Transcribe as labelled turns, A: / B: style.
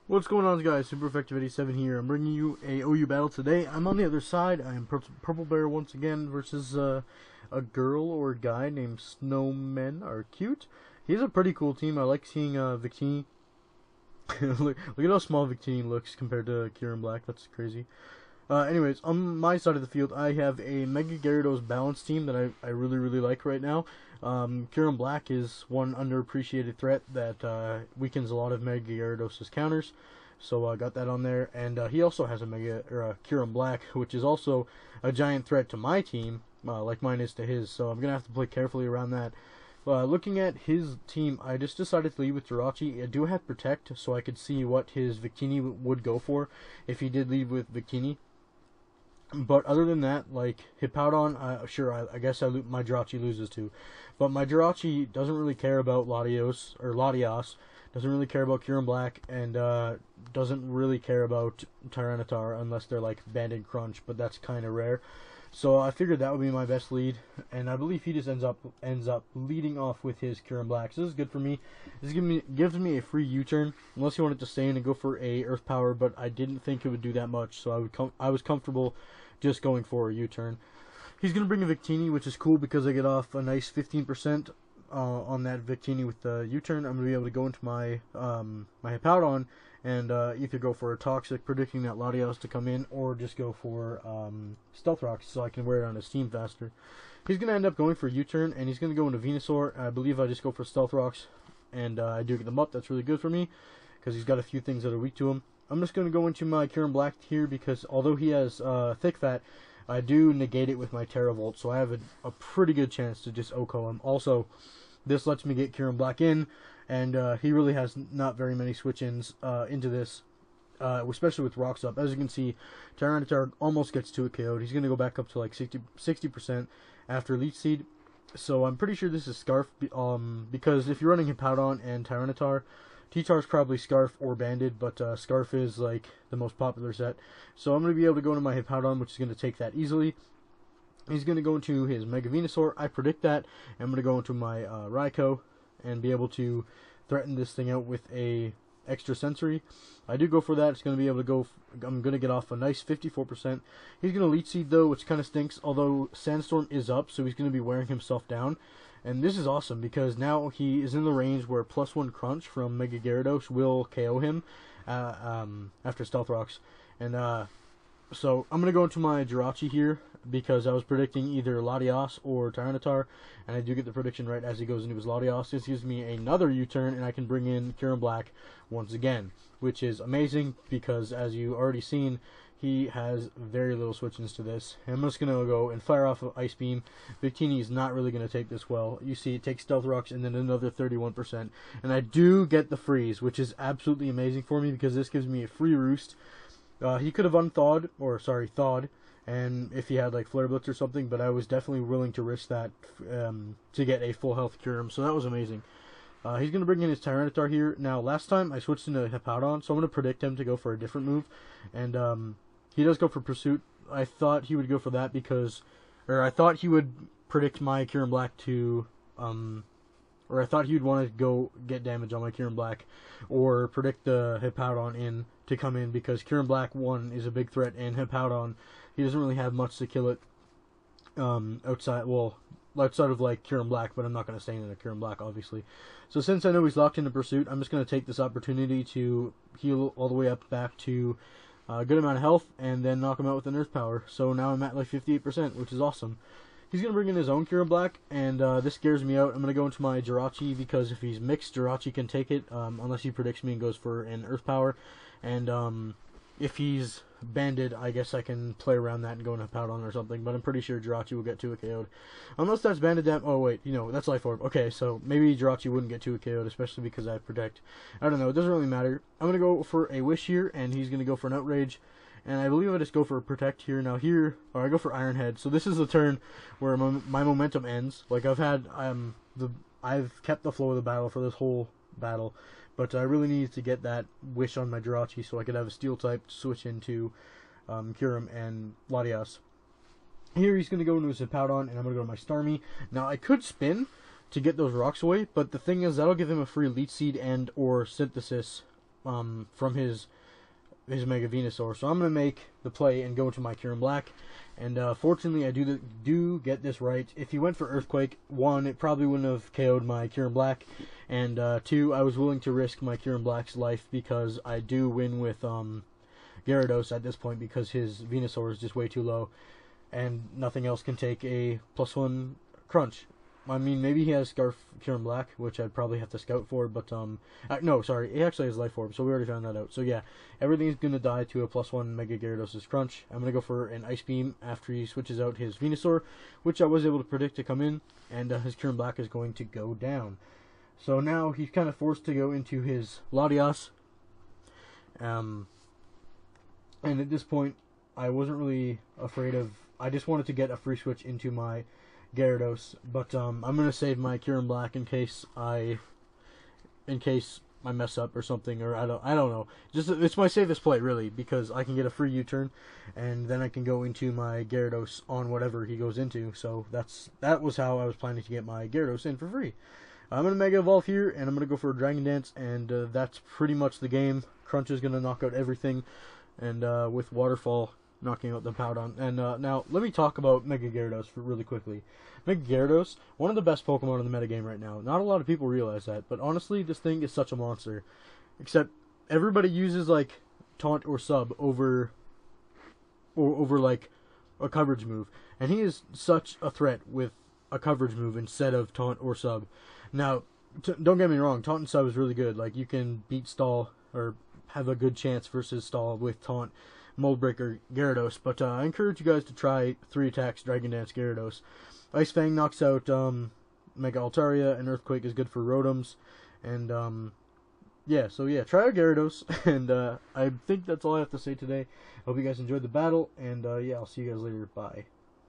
A: What's going on, guys? Super Effective 87 here. I'm bringing you a OU battle today. I'm on the other side. I am Purple Bear once again versus a girl or a guy named Snowmen Are Cute. He's a pretty cool team. I like seeing Victini. look at how small Victini looks compared to Kieran Black. That's crazy. Anyways, on my side of the field, I have a Mega Gyarados balance team that I really like right now. Kieran Black is one underappreciated threat that weakens a lot of Mega Gyarados' counters, so I got that on there. And he also has a Kieran Black, which is also a giant threat to my team, like mine is to his. So I'm gonna have to play carefully around that. Looking at his team, I just decided to lead with Jirachi. I do have Protect, so I could see what his Victini would go for if he did lead with Victini. But other than that, like Hippowdon, I guess my Jirachi loses too. But my Jirachi doesn't really care about Latios, doesn't really care about Kieran Black, and doesn't really care about Tyranitar unless they're like Banded Crunch, but that's kind of rare. So I figured that would be my best lead, and I believe he just ends up leading off with his Kieran Black. So this is good for me. This gives me a free U-turn, unless he wanted to stay in and go for a Earth Power, but I didn't think it would do that much, so I was comfortable just going for a U-turn. He's gonna bring a Victini, which is cool because I get off a nice 15% on that Victini with the U-turn. I'm gonna be able to go into my my Hippowdon and either go for a Toxic, predicting that Latios to come in, or just go for Stealth Rocks so I can wear it on his team faster. He's going to end up going for U-turn, and he's going to go into Venusaur. I believe I just go for Stealth Rocks, and I do get them up. That's really good for me, because he's got a few things that are weak to him. I'm just going to go into my Kieran Black here, because although he has Thick Fat, I do negate it with my Terravolt, so I have a pretty good chance to just OHKO him. Also, this lets me get Kieran Black in, and he really has not very many switch-ins into this, especially with Rocks up. As you can see, Tyranitar almost gets to a KO'd. He's going to go back up to like 60% after Leech Seed. So I'm pretty sure this is Scarf, because if you're running Hippowdon and Tyranitar, T-Tar's probably Scarf or Banded, but Scarf is like the most popular set. So I'm going to be able to go into my Hippowdon, which is going to take that easily. He's going to go into his Mega Venusaur. I predict that. I'm going to go into my Raikou and be able to threaten this thing out with a extra sensory. I do go for that. It's going to be able to go. I'm going to get off a nice 54%. He's going to Leech Seed though, which kind of stinks. Although Sandstorm is up, so he's going to be wearing himself down. And this is awesome because now he is in the range where +1 Crunch from Mega Gyarados will KO him after Stealth Rocks. And so I'm going to go into my Jirachi here because I was predicting either Latios or Tyranitar, and I do get the prediction right as he goes into his Latios. This gives me another U-turn, and I can bring in Kieran Black once again, which is amazing because, as you already seen, he has very little switch-ins to this. And I'm just going to go and fire off of Ice Beam. Victini is not really going to take this well. You see it takes Stealth Rocks and then another 31%. And I do get the freeze, which is absolutely amazing for me because this gives me a free roost. He could have thawed, and if he had like Flare Blitz or something, but I was definitely willing to risk that to get a full health Kyurem, so that was amazing. He's going to bring in his Tyranitar here. Now, last time I switched into Hippowdon, so I'm going to predict him to go for a different move, and he does go for Pursuit. I thought he would go for that I thought he would predict my Kieran Black to, or I thought he would want to go get damage on my Kieran Black, or predict the Hippowdon in to come in because Kieran Black 1 is a big threat, and Hippowdon, he doesn't really have much to kill it outside of like Kieran Black, but I'm not going to stay in a Kieran Black, obviously. So since I know he's locked into Pursuit, I'm just going to take this opportunity to heal all the way up back to a good amount of health, and then knock him out with an Earth Power. So now I'm at like 58%, which is awesome. He's going to bring in his own Kieran Black, and this scares me out. I'm going to go into my Jirachi, because if he's mixed, Jirachi can take it, unless he predicts me and goes for an Earth Power. And if he's Banded, I guess I can play around that and go into Hippowdon or something, but I'm pretty sure Jirachi will get 2 KO'd. Unless that's Banded oh wait, that's Life Orb. Okay, so maybe Jirachi wouldn't get 2 KO'd, especially because I protect. I don't know, it doesn't really matter. I'm going to go for a Wish here, and he's going to go for an Outrage. And I believe I just go for a Protect here. Now or I go for Iron Head. So this is the turn where my momentum ends. Like I've kept the flow of the battle for this whole battle, but I really needed to get that Wish on my Jirachi so I could have a Steel type to switch into Kyurem and Latios. Here he's going to go into his Hippowdon, and I'm going to go to my Starmie. Now I could spin to get those rocks away, but the thing is that'll give him a free Leech Seed and or Synthesis from his Mega Venusaur. So I'm going to make the play and go into my Kyurem Black. And fortunately, I do get this right. If he went for Earthquake, 1, it probably wouldn't have KO'd my Kyurem Black. And 2, I was willing to risk my Kyurem Black's life because I do win with Gyarados at this point because his Venusaur is just way too low. And nothing else can take a +1 crunch. I mean, maybe he has Scarf Kyurem Black, which I'd probably have to scout for, but, no, sorry, he actually has Life Orb, so we already found that out. So, yeah, everything's going to die to a +1 Mega Gyarados' Crunch. I'm going to go for an Ice Beam after he switches out his Venusaur, which I was able to predict to come in, and his Kyurem Black is going to go down. So now he's kind of forced to go into his Latias, and at this point, I wasn't really afraid of, I just wanted to get a free switch into my Gyarados, but I'm gonna save my Kyurem Black in case I mess up or something, or I don't know. Just it's my safest play really because I can get a free U-turn, and then I can go into my Gyarados on whatever he goes into. So that was how I was planning to get my Gyarados in for free. I'm gonna Mega Evolve here, and I'm gonna go for a Dragon Dance, and that's pretty much the game. Crunch is gonna knock out everything, and with Waterfall knocking out the Powdon. And now, let me talk about Mega Gyarados really quickly. Mega Gyarados, one of the best Pokemon in the metagame right now. Not a lot of people realize that, but honestly, this thing is such a monster. Except, everybody uses, like, Taunt or Sub over like, a coverage move. And he is such a threat with a coverage move instead of Taunt or Sub. Now, don't get me wrong, Taunt and Sub is really good. Like, you can beat Stall, or have a good chance versus Stall with Taunt, Mold Breaker, Gyarados, but I encourage you guys to try 3 attacks Dragon Dance Gyarados. Ice Fang knocks out Mega Altaria, and Earthquake is good for Rotoms, and yeah, so yeah, try out Gyarados, and I think that's all I have to say today. I hope you guys enjoyed the battle, and yeah, I'll see you guys later, bye.